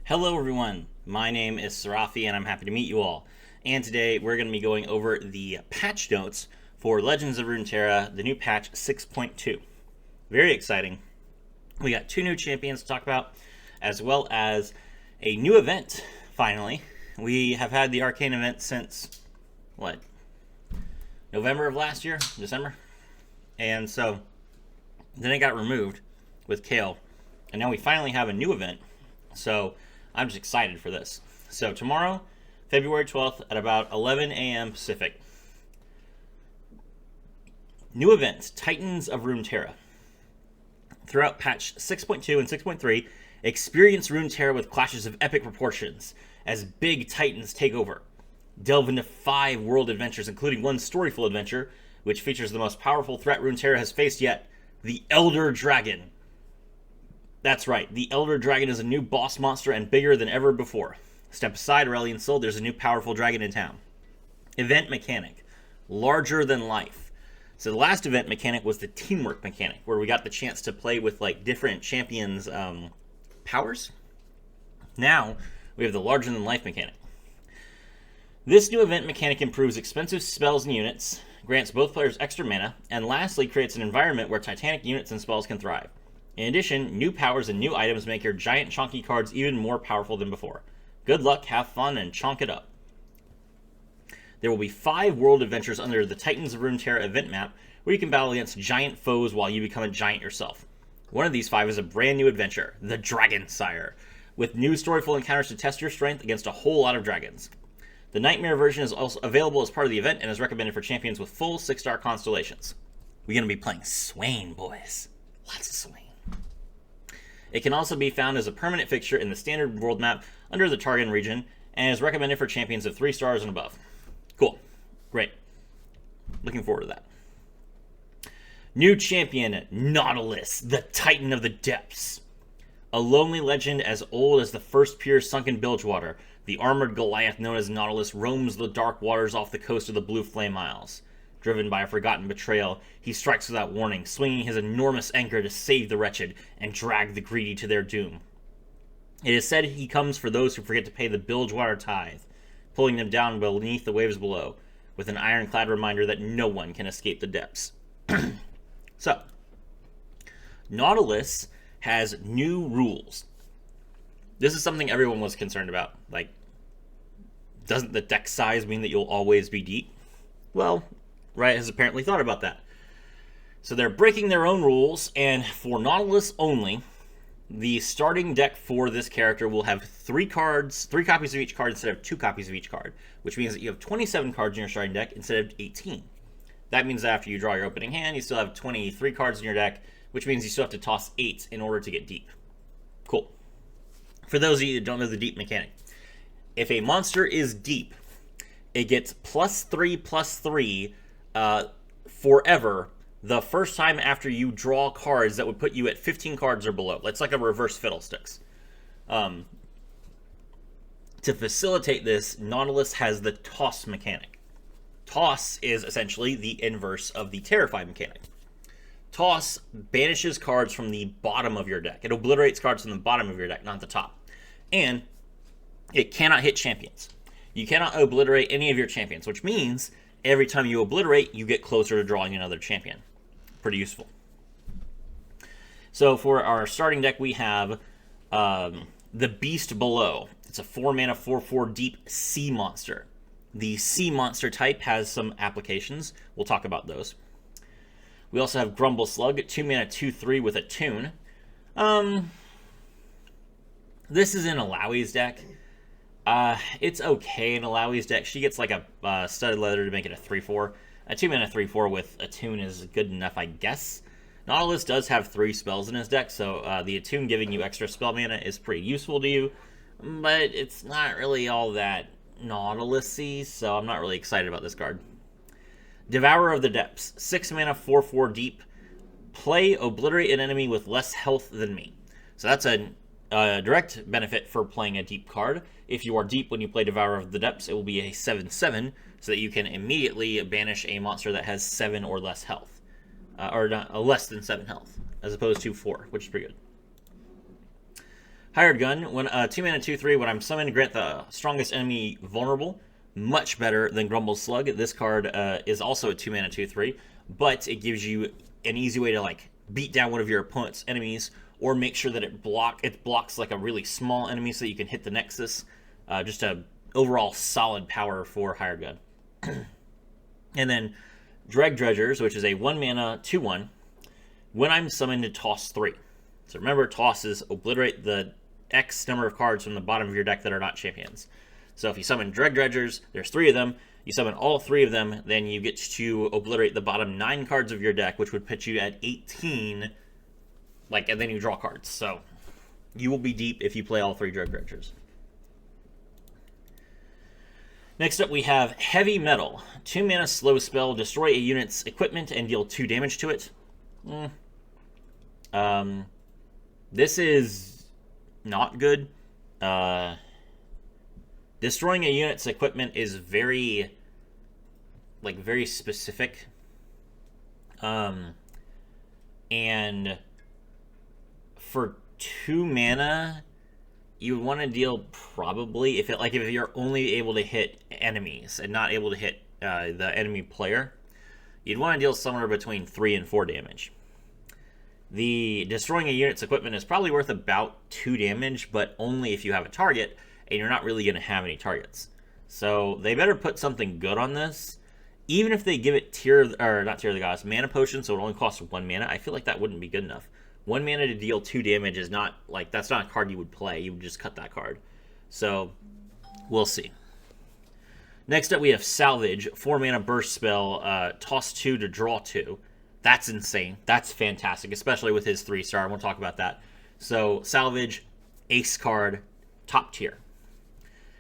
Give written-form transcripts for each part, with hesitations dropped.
Hello everyone, my name is Serafi and I'm happy to meet you all. And today we're going to be going over the patch notes for Legends of Runeterra, the new patch 6.2. Very exciting. We got two new champions to talk about, as well as a new event, finally. We have had the Arcane event since, November of last year? December? And so, then it got removed with Kale, and now we finally have a new event. So, I'm just excited for this. So tomorrow, February 12th at about 11 a.m. Pacific. New event, Titans of Runeterra. Throughout patch 6.2 and 6.3, experience Runeterra with clashes of epic proportions as big titans take over. Delve into 5 world adventures, including one storyful adventure, which features the most powerful threat Runeterra has faced yet, the Elder Dragon. That's right, the Elder Dragon is a new boss monster and bigger than ever before. Step aside, Aurelian Soul, there's a new powerful dragon in town. Event mechanic, larger than life. So the last event mechanic was the teamwork mechanic, where we got the chance to play with different champions' powers. Now, we have the larger than life mechanic. This new event mechanic improves expensive spells and units, grants both players extra mana, and lastly creates an environment where titanic units and spells can thrive. In addition, new powers and new items make your giant chonky cards even more powerful than before. Good luck, have fun, and chonk it up. There will be 5 world adventures under the Titans of Runeterra event map where you can battle against giant foes while you become a giant yourself. One of these 5 is a brand new adventure, the Dragon Sire, with new storyful encounters to test your strength against a whole lot of dragons. The Nightmare version is also available as part of the event and is recommended for champions with full 6-star constellations. We're going to be playing Swain, boys. Lots of Swain. It can also be found as a permanent fixture in the standard world map under the Targon region, and is recommended for champions of 3 stars and above. Cool. Great. Looking forward to that. New champion, Nautilus, the Titan of the Depths. A lonely legend as old as the first pure sunken Bilgewater, the armored Goliath known as Nautilus roams the dark waters off the coast of the Blue Flame Isles. Driven by a forgotten betrayal, he strikes without warning, swinging his enormous anchor to save the wretched and drag the greedy to their doom. It is said he comes for those who forget to pay the Bilgewater tithe, pulling them down beneath the waves below, with an ironclad reminder that no one can escape the depths. So, Nautilus has new rules. This is something everyone was concerned about. Doesn't the deck size mean that you'll always be deep? Well, Riot has apparently thought about that. So they're breaking their own rules, and for Nautilus only, the starting deck for this character will have 3 copies of each card instead of 2 copies of each card, which means that you have 27 cards in your starting deck instead of 18. That means that after you draw your opening hand, you still have 23 cards in your deck, which means you still have to toss 8 in order to get deep. Cool. For those of you that don't know the deep mechanic, if a monster is deep, it gets +3/+3 forever the first time after you draw cards that would put you at 15 cards or below. It's like a reverse Fiddlesticks. To facilitate this, Nautilus has the toss mechanic. Toss is essentially the inverse of the Terrify mechanic. Toss banishes cards from the bottom of your deck. It obliterates cards from the bottom of your deck, not the top. And it cannot hit champions. You cannot obliterate any of your champions, which means every time you obliterate, you get closer to drawing another champion. Pretty useful. So for our starting deck, we have the Beast Below. It's a 4-mana, 4/4 deep sea monster. The sea monster type has some applications. We'll talk about those. We also have Grumble Slug, 2-mana, 2/3 with a tune. This is in Alawi's deck. It's okay in Alawi's deck. She gets a studded leather to make it a 3/4. A 2-mana 3/4 with Attune is good enough, I guess. Nautilus does have 3 spells in his deck, so the Attune giving you extra spell mana is pretty useful to you, but it's not really all that Nautilus-y, so I'm not really excited about this card. Devourer of the Depths, 6-mana 4/4 deep. Play Obliterate an enemy with less health than me. So that's a direct benefit for playing a deep card. If you are deep when you play Devourer of the Depths, it will be a 7/7, so that you can immediately banish a monster that has 7 or less health. Less than 7 health, as opposed to 4, which is pretty good. Hired Gun, when 2 mana 2/3, when I'm summoned, grant the strongest enemy vulnerable. Much better than Grumble's Slug. This card is also a 2 mana 2/3, but it gives you an easy way to like beat down one of your opponent's enemies, or make sure that it blocks like a really small enemy so that you can hit the Nexus. Just a overall solid power for Hired Gun. And then Dreg Dredgers, which is a 1 mana 2/1. When I'm summoned to toss 3. So remember, toss is obliterate the X number of cards from the bottom of your deck that are not champions. So if you summon Dreg Dredgers, there's 3 of them. You summon all 3 of them, then you get to obliterate the bottom 9 cards of your deck, which would put you at 18. And then you draw cards. So you will be deep if you play all 3 Dreg Dredgers. Next up, we have Heavy Metal. 2 mana slow spell. Destroy a unit's equipment and deal 2 damage to it. This is not good. Destroying a unit's equipment is very specific. And for 2 mana, you would want to deal probably, if you're only able to hit enemies and not able to hit the enemy player, you'd want to deal somewhere between 3 and 4 damage. The destroying a unit's equipment is probably worth about 2 damage, but only if you have a target, and you're not really going to have any targets. So they better put something good on this. Even if they give it not Tear of the Gods, Mana Potion, so it only costs 1 mana, I feel like that wouldn't be good enough. 1 mana to deal 2 damage is not, that's not a card you would play. You would just cut that card. So, we'll see. Next up, we have Salvage. 4 mana burst spell, toss 2 to draw 2. That's insane. That's fantastic, especially with his 3-star. We'll talk about that. So, Salvage, ace card, top tier.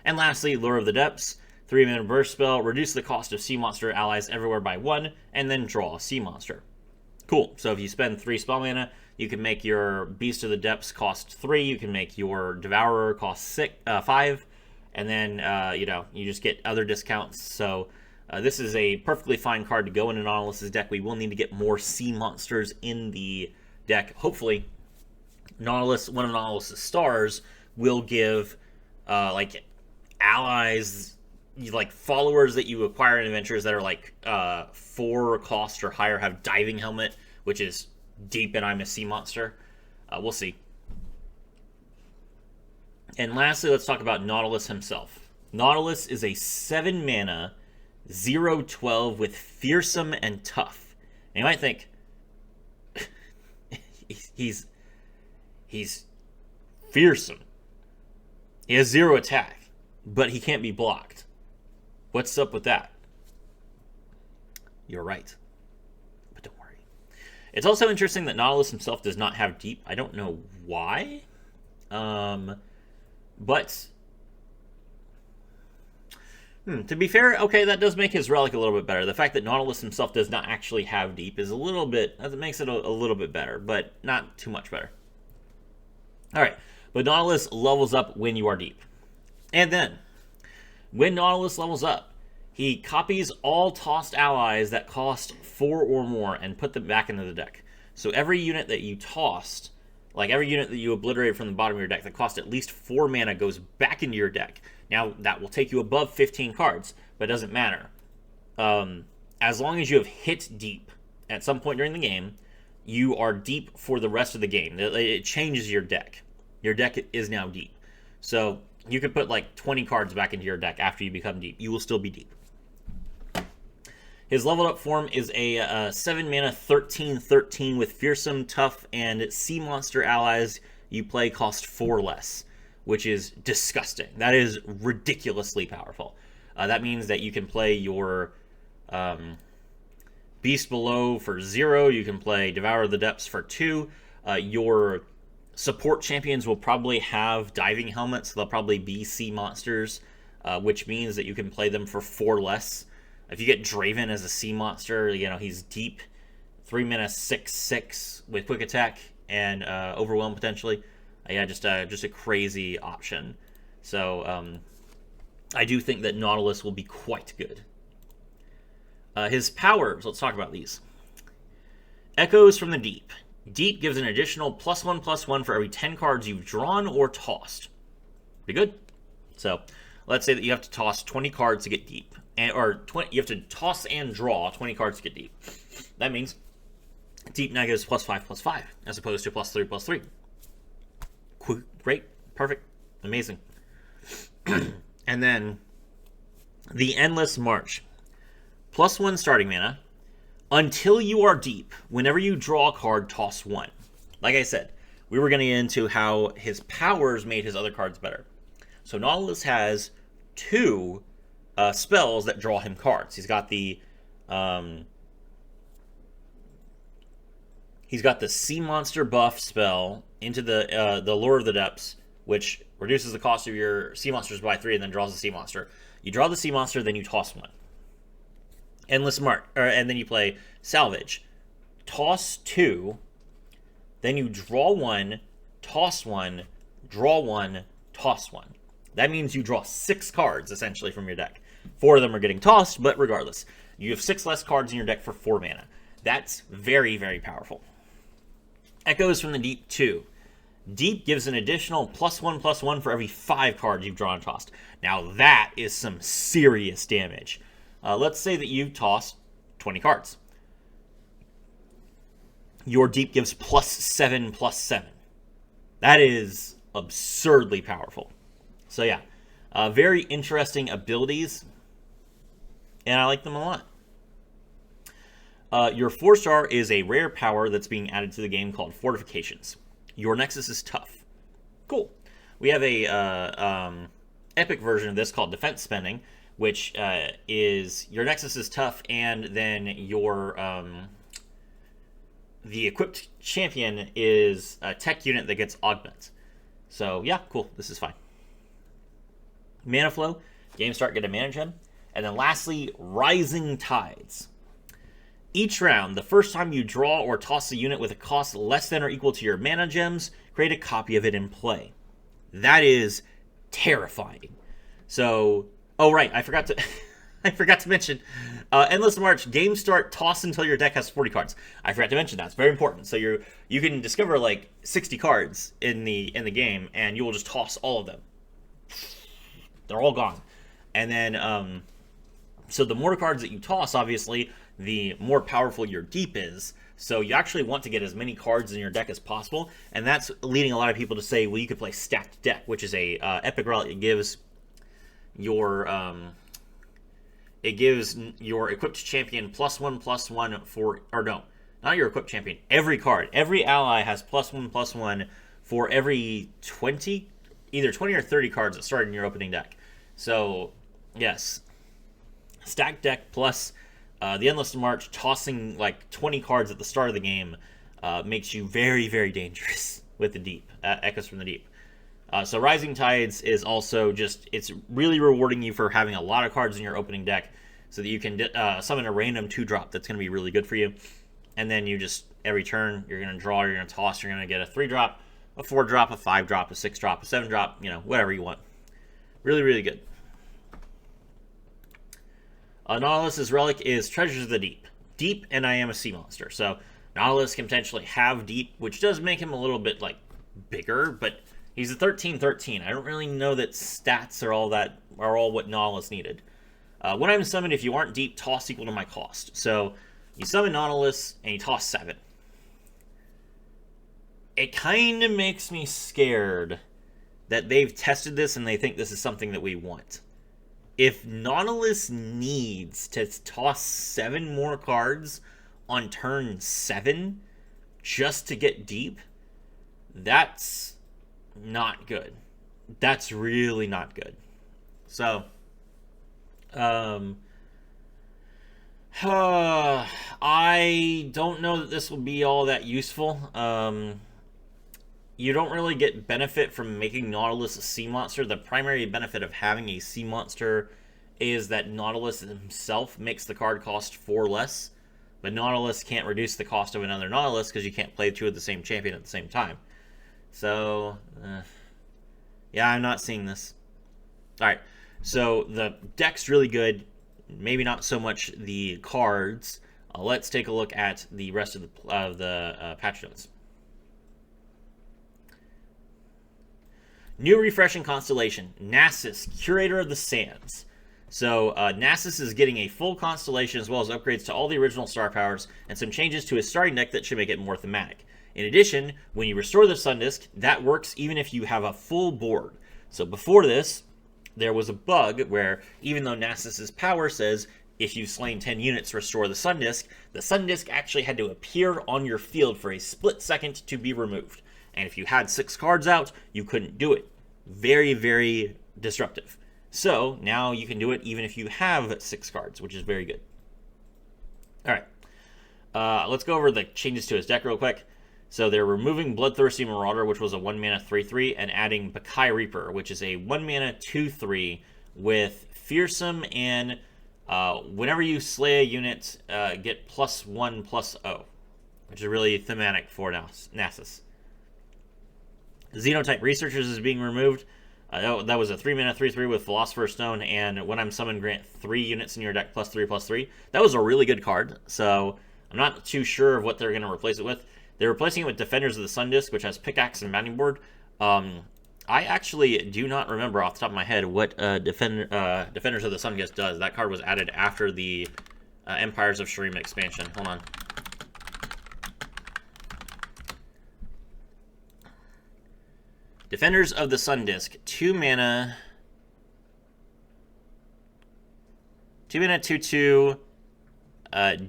And lastly, Lure of the Depths. 3 mana burst spell, reduce the cost of sea monster allies everywhere by 1, and then draw a sea monster. Cool. So if you spend 3 spell mana, you can make your Beast of the Depths cost 3. You can make your Devourer cost 5, and then you just get other discounts. So this is a perfectly fine card to go in Nautilus's deck. We will need to get more sea monsters in the deck. Hopefully, Nautilus, one of Nautilus's stars, will give allies, followers that you acquire in adventures that are 4 cost or higher, have Diving Helmet, which is deep, and I'm a sea monster. We'll see. And lastly, let's talk about Nautilus himself. Nautilus is a 7 mana 0/12 with Fearsome and Tough. And you might think he's fearsome. He has 0 attack, but he can't be blocked. What's up with that? You're right. But don't worry. It's also interesting that Nautilus himself does not have deep. I don't know why. But to be fair, okay, that does make his relic a little bit better. The fact that Nautilus himself does not actually have deep is a little bit, that makes it a little bit better, but not too much better. All right, but Nautilus levels up when you are deep. And then, when Nautilus levels up, he copies all tossed allies that cost 4 or more and put them back into the deck. So every unit that you tossed, every unit that you obliterated from the bottom of your deck that cost at least 4 mana, goes back into your deck. Now, that will take you above 15 cards, but it doesn't matter. As long as you have hit deep at some point during the game, you are deep for the rest of the game. It changes your deck. Your deck is now deep. So you could put 20 cards back into your deck after you become deep. You will still be deep. His leveled up form is a 7 mana 13/13 with Fearsome, Tough, and Sea Monster allies you play cost 4 less, which is disgusting. That is ridiculously powerful. That means that you can play your Beast Below for 0. You can play Devour the Depths for 2. Your support champions will probably have Diving Helmets. They'll probably be sea monsters, which means that you can play them for 4 less. If you get Draven as a sea monster, he's deep, 3 mana 6/6 with quick attack and overwhelm potentially. Yeah, just a crazy option. So I do think that Nautilus will be quite good. His powers, let's talk about these. Echoes from the Deep. Deep gives an additional +1/+1 for every 10 cards you've drawn or tossed. Pretty good. So let's say that you have to toss 20 cards to get deep, you have to toss and draw 20 cards to get deep. That means deep now gives +5/+5 as opposed to +3/+3. Great, perfect, amazing. And then the Endless March. +1 starting mana. Until you are deep, whenever you draw a card, toss 1. Like I said, we were going to get into how his powers made his other cards better. So Nautilus has 2 spells that draw him cards. He's got the Sea Monster buff spell into the Lure of the Depths, which reduces the cost of your Sea Monsters by 3 and then draws the Sea Monster. You draw the Sea Monster, then you toss 1. Endless March, and then you play Salvage. Toss 2, then you draw 1, toss 1, draw 1, toss 1. That means you draw 6 cards, essentially, from your deck. 4 of them are getting tossed, but regardless. You have 6 less cards in your deck for 4 mana. That's very, very powerful. Echoes from the Deep 2. Deep gives an additional +1/+1 for every 5 cards you've drawn and tossed. Now that is some serious damage. Let's say that you've tossed 20 cards. Your Deep gives +7/+7. That is absurdly powerful. So yeah, very interesting abilities, and I like them a lot. Your 4-star is a rare power that's being added to the game called Fortifications. Your Nexus is tough. Cool. We have a epic version of this called Defense Spending, which is your Nexus is tough, and then your the equipped champion is a tech unit that gets augment. So yeah, cool. This is fine. Mana Flow. Game start, get a mana gem. And then lastly, Rising Tides. Each round, the first time you draw or toss a unit with a cost less than or equal to your mana gems, create a copy of it in play. That is terrifying. So, oh right, I forgot to I forgot to mention Endless March. Game start, toss until your deck has 40 cards. I forgot to mention that. It's very important. So you can discover like 60 cards in the game, and you will just toss all of them. They're all gone. And then so the more cards that you toss, obviously, the more powerful your Deep is. So you actually want to get as many cards in your deck as possible, and that's leading a lot of people to say, well, you could play Stacked Deck, which is a epic relic. It gives your equipped champion +1/+1 for, or no, not your equipped champion. Every card, every ally has +1/+1 for every 20, either 20 or 30 cards that start in your opening deck. So yes, Stacked Deck plus the Endless March, tossing like 20 cards at the start of the game makes you very, very dangerous with the Deep, Echoes from the Deep. So Rising Tides is also just, it's really rewarding you for having a lot of cards in your opening deck so that you can summon a random 2-drop that's going to be really good for you. And then you just, every turn, you're going to draw, you're going to toss, you're going to get a 3-drop, a 4-drop, a 5-drop, a 6-drop, a 7-drop, you know, whatever you want. Really, really good. Nautilus's relic is Treasures of the Deep. Deep, and I am a sea monster. So Nautilus can potentially have Deep, which does make him a little bit like bigger, but he's a 13/13. I don't really know that stats are all what Nautilus needed. When I'm summoned, if you aren't Deep, toss equal to my cost. So you summon Nautilus and you toss 7. It kind of makes me scared that they've tested this and they think this is something that we want. If Nautilus needs to toss 7 more cards on turn 7 just to get Deep, that's not good. That's really not good. So, I don't know that this will be all that useful. You don't really get benefit from making Nautilus a sea monster. The primary benefit of having a sea monster is that Nautilus himself makes the card cost 4 less, but Nautilus can't reduce the cost of another Nautilus because you can't play 2 of the same champion at the same time. So, yeah, I'm not seeing this. Alright, so the deck's really good. Maybe not so much the cards. Let's take a look at the rest of the patch notes. New refreshing constellation, Nasus, Curator of the Sands. So Nasus is getting a full constellation as well as upgrades to all the original star powers and some changes to his starting deck that should make it more thematic. In addition, when you restore the Sun Disk, that works even if you have a full board. So before this, there was a bug where even though Nasus's power says if you've slain 10 units, restore the Sun Disk actually had to appear on your field for a split second to be removed. And if you had 6 cards out, you couldn't do it. Very, very disruptive. So now you can do it even if you have 6 cards, which is very good. All right. Let's go over the changes to his deck real quick. So they're removing Bloodthirsty Marauder, which was a 1-mana 3/3, and adding Bakai Reaper, which is a 1-mana 2/3 with Fearsome and whenever you slay a unit, get +1/+0, which is really thematic for Nasus. Xenotype Researchers is being removed. That was a 3-mana 3/3 with Philosopher's Stone, and when I'm summoned, grant 3 units in your deck +3/+3. That was a really good card, so I'm not too sure of what they're going to replace it with. They're replacing it with Defenders of the Sun Disk, which has Pickaxe and Bounding Board. I actually do not remember off the top of my head what Defenders of the Sun Disk does. That card was added after the Empires of Shurima expansion. Hold on. Defenders of the Sun Disk, 2 mana, 2/2,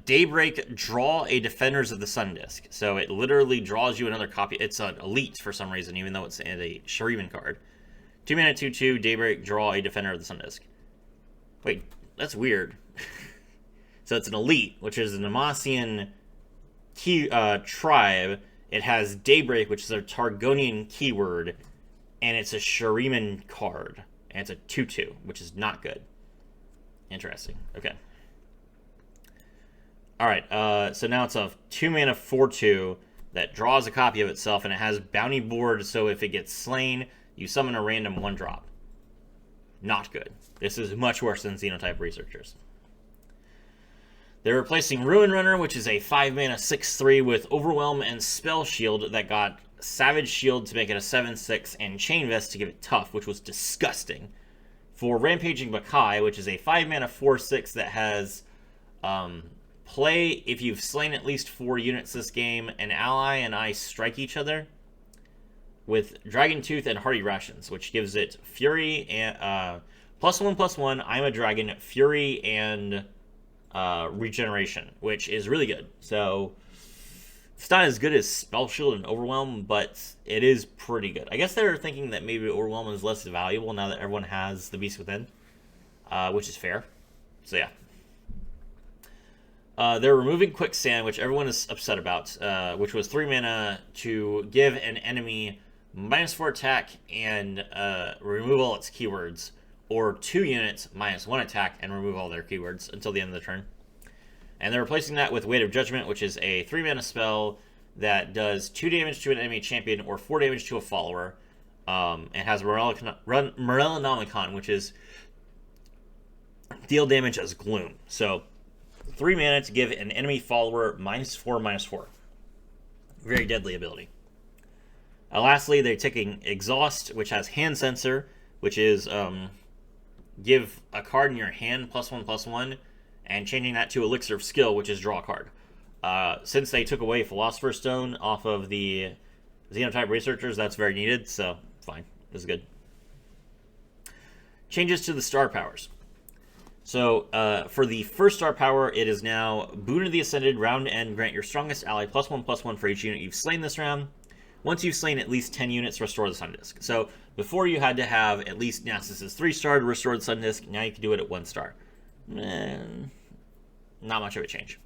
Daybreak, draw a Defenders of the Sun Disk. So it literally draws you another copy. It's an elite for some reason, even though it's a Shuriman card. 2-mana 2/2, Daybreak, draw a Defender of the Sun Disk. Wait, that's weird. So it's an elite, which is an Amasian tribe. It has Daybreak, which is a Targonian keyword, and it's a Shuriman card. And it's a 2/2, which is not good. Interesting. Okay. Alright, so now it's a 2-mana 4/2 that draws a copy of itself, and it has Bounty Board, so if it gets slain, you summon a random 1-drop. Not good. This is much worse than Xenotype Researchers. They're replacing Ruin Runner, which is a 5-mana 6/3 with Overwhelm and Spell Shield that got Savage Shield to make it a 7/6 and Chain Vest to give it Tough, which was disgusting. For Rampaging Bakai, which is a 5-mana 4/6 that has play if you've slain at least 4 units this game, an ally and I strike each other with Dragon Tooth and Hearty Rations, which gives it Fury and +1/+1, I'm a Dragon, Fury, and Regeneration, which is really good. So it's not as good as Spell Shield and Overwhelm, but it is pretty good. I guess they're thinking that maybe Overwhelm is less valuable now that everyone has the Beast Within, which is fair. So yeah. They're removing Quicksand, which everyone is upset about, which was 3 mana to give an enemy -4 attack and remove all its keywords, or 2 units -1 attack and remove all their keywords until the end of the turn. And they're replacing that with Weight of Judgment, which is a 3 mana spell that does 2 damage to an enemy champion or 4 damage to a follower. And has Morellonomicon, which is deal damage as Gloom. So 3 mana to give an enemy follower -4/-4. Very deadly ability. Lastly, they're taking Exhaust, which has Hand Sensor, which is give a card in your hand +1/+1, and changing that to Elixir of Skill, which is draw a card. Since they took away Philosopher's Stone off of the Xenotype Researchers, that's very needed, so fine. This is good. Changes to the star powers. So, for the first star power, it is now Boon of the Ascended, round end, grant your strongest ally +1/+1 for each unit you've slain this round. Once you've slain at least 10 units, restore the Sun Disk. So, before you had to have at least Nasus's 3-star to restore the Sun Disk, now you can do it at 1 star. Not much of a change.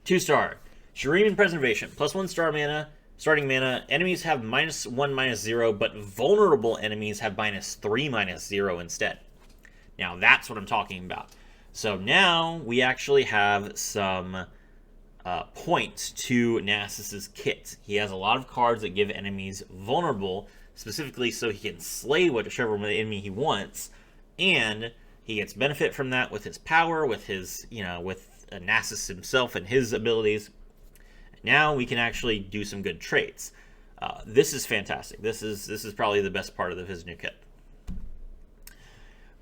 2-star, Shuriman Preservation, +1 star mana, starting mana. Enemies have -1/-0, but vulnerable enemies have -3/-0 instead. Now, that's what I'm talking about. So now we actually have some points to Nasus's kit. He has a lot of cards that give enemies vulnerable, specifically so he can slay whichever enemy he wants, and he gets benefit from that with his power, with his, with Nasus himself and his abilities. Now we can actually do some good traits. This is fantastic. This is probably the best part of his new kit.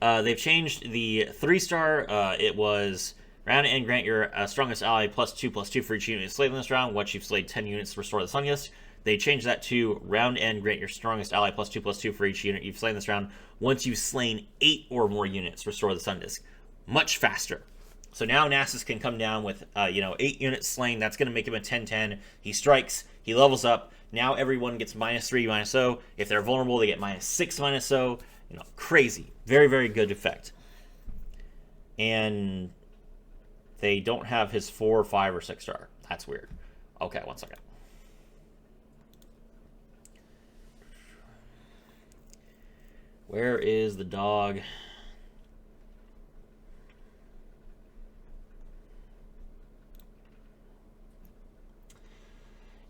They've changed the 3-star. It was round and grant your strongest ally +2/+2 for each unit you slayed in this round. Once you've slayed 10 units to restore the Sun Disc. They changed that to round and grant your strongest ally +2/+2 for each unit you've slain this round. Once you've slain 8 or more units, restore the Sun Disc. Much faster. So now Nasus can come down with 8 units slain. That's going to make him a 10/10. He strikes. He levels up. Now everyone gets -3, -0. If they're vulnerable, they get -6, -0. Crazy. Very, very good effect. And they don't have his 4, 5, or 6-star. That's weird. Okay, one second. Where is the dog?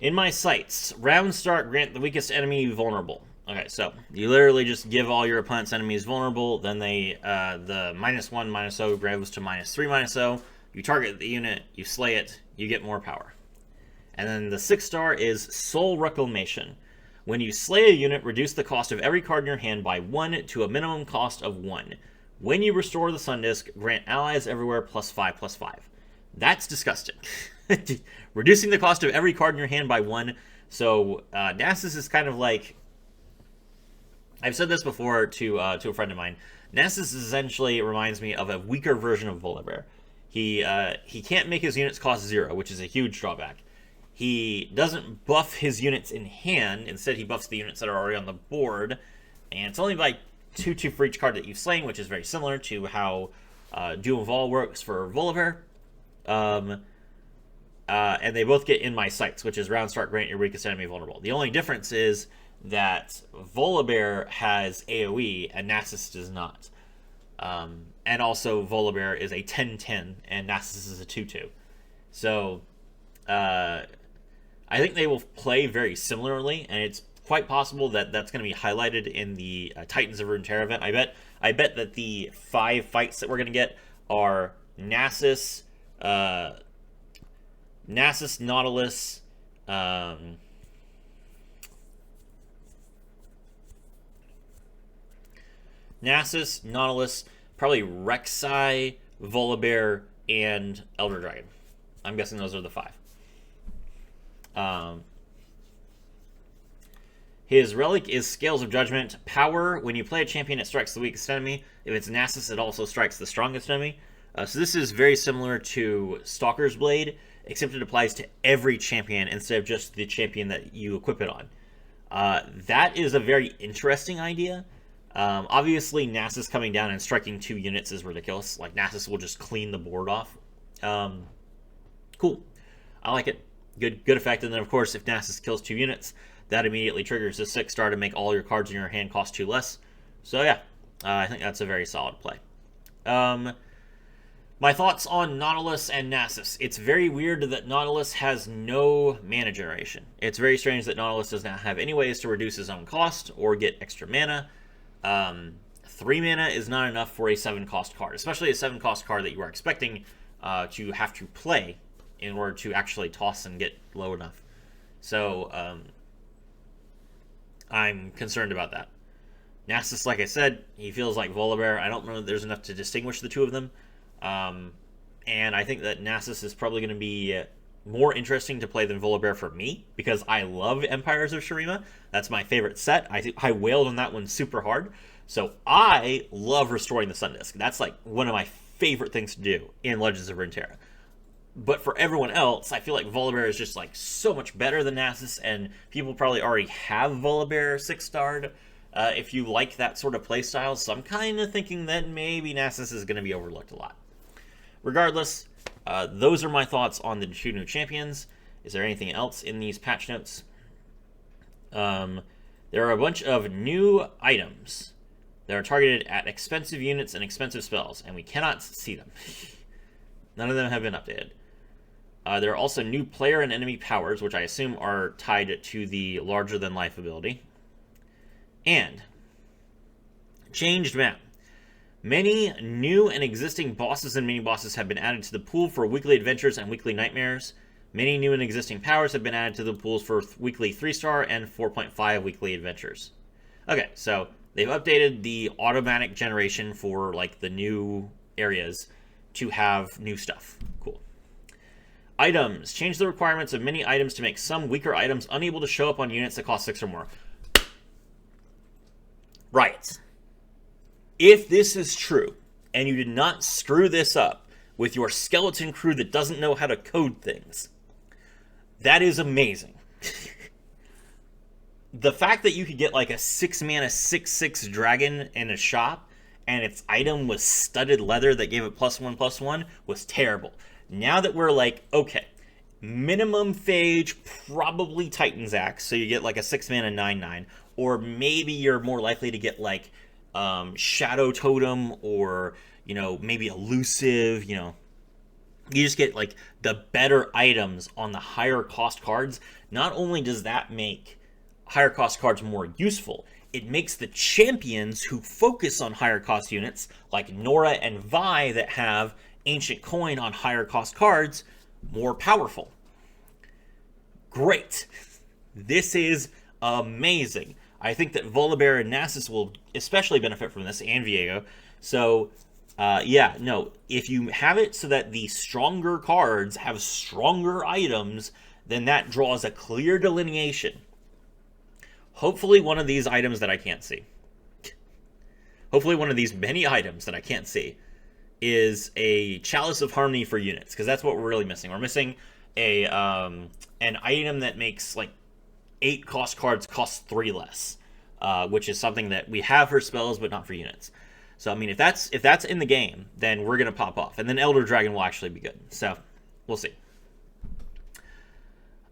In my sights, round start, grant the weakest enemy vulnerable. Okay, so you literally just give all your opponent's enemies vulnerable, then they, the -1, -0 goes to -3, -0. You target the unit, you slay it, you get more power. And then the 6-star is Soul Reclamation. When you slay a unit, reduce the cost of every card in your hand by 1 to a minimum cost of 1. When you restore the Sun Disc, grant allies everywhere +5/+5. That's disgusting. Reducing the cost of every card in your hand by 1. So Nasus is kind of like... I've said this before to a friend of mine. Nasus essentially reminds me of a weaker version of Volibear. He can't make his units cost 0, which is a huge drawback. He doesn't buff his units in hand. Instead, he buffs the units that are already on the board. And it's only by 2/2 for each card that you've slain, which is very similar to how Doom of All works for Volibear. And they both get in my sights, which is round start, grant your weakest enemy vulnerable. The only difference is that Volibear has AoE and Nasus does not. And also Volibear is a 10/10 and Nasus is a 2/2. So I think they will play very similarly, and it's quite possible that that's going to be highlighted in the Titans of Runeterra event. I bet that the 5 fights that we're going to get are Nasus, Nautilus, Nasus, Nautilus, probably Rek'Sai, Volibear, and Elder Dragon. I'm guessing those are the 5. His relic is Scales of Judgment. Power, when you play a champion, it strikes the weakest enemy. If it's Nasus, it also strikes the strongest enemy. So this is very similar to Stalker's Blade, except it applies to every champion instead of just the champion that you equip it on. That is a very interesting idea. Obviously, Nasus coming down and striking 2 units is ridiculous. Like, Nasus will just clean the board off. Cool. I like it. Good effect. And then, of course, if Nasus kills 2 units, that immediately triggers a 6-star to make all your cards in your hand cost 2 less. So, yeah. I think that's a very solid play. My thoughts on Nautilus and Nasus. It's very weird that Nautilus has no mana generation. It's very strange that Nautilus does not have any ways to reduce his own cost or get extra mana. 3 mana is not enough for a 7-cost card, especially a 7-cost card that you are expecting to have to play in order to actually toss and get low enough. So, I'm concerned about that. Nasus, like I said, he feels like Volibear. I don't know that there's enough to distinguish the two of them. And I think that Nasus is probably going to be more interesting to play than Volibear for me, because I love Empires of Shurima. That's my favorite set. I wailed on that one super hard. So I love restoring the Sun Disc. That's like one of my favorite things to do in Legends of Runeterra. But for everyone else, I feel like Volibear is just like so much better than Nasus, and people probably already have Volibear 6-starred if you like that sort of playstyle. So I'm kind of thinking that maybe Nasus is going to be overlooked a lot. Regardless, those are my thoughts on the 2 new champions. Is there anything else in these patch notes? There are a bunch of new items that are targeted at expensive units and expensive spells, and we cannot see them. None of them have been updated. There are also new player and enemy powers, which I assume are tied to the larger-than-life ability. And changed map. Many new and existing bosses and mini-bosses have been added to the pool for weekly adventures and weekly nightmares. Many new and existing powers have been added to the pools for weekly 3-star and 4.5 weekly adventures. Okay, so they've updated the automatic generation for like the new areas to have new stuff. Cool. Items. Change the requirements of many items to make some weaker items unable to show up on units that cost 6 or more. Right. If this is true, and you did not screw this up with your skeleton crew that doesn't know how to code things, that is amazing. The fact that you could get like a 6-mana 6/6 dragon in a shop, and its item was studded leather that gave it +1/+1 was terrible. Now that we're like, okay, minimum phage, probably Titan's Axe, so you get like a 6-mana 9/9, or maybe you're more likely to get like Shadow Totem, or maybe Elusive. You just get like the better items on the higher cost cards. Not only does that make higher cost cards more useful, it makes the champions who focus on higher cost units like Nora and Vi that have Ancient Coin on higher cost cards more powerful. Great. This is amazing. I think that Volibear and Nasus will especially benefit from this, and Viego. So, if you have it so that the stronger cards have stronger items, then that draws a clear delineation. Hopefully one of these items that I can't see. Hopefully one of these many items that I can't see is a Chalice of Harmony for units, because that's what we're really missing. We're missing a an item that makes like 8 cost cards cost 3 less, which is something that we have for spells but not for units. So I mean, if that's in the game, then we're gonna pop off, and then Elder Dragon will actually be good. So we'll see.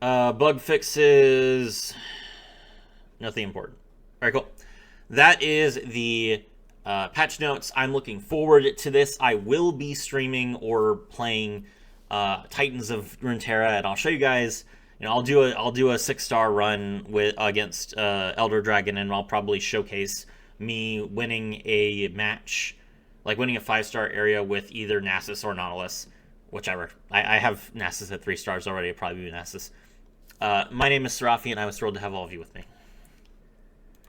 Bug fixes, nothing important. All right, cool. That is the patch notes. I'm looking forward to this. I will be streaming or playing Titans of Runeterra, and I'll show you guys. I'll do a 6-star run against Elder Dragon, and I'll probably showcase me winning a match, like winning a 5-star area with either Nasus or Nautilus, whichever. I have Nasus at 3 stars already. It'll probably be Nasus. My name is Serafi, and I was thrilled to have all of you with me.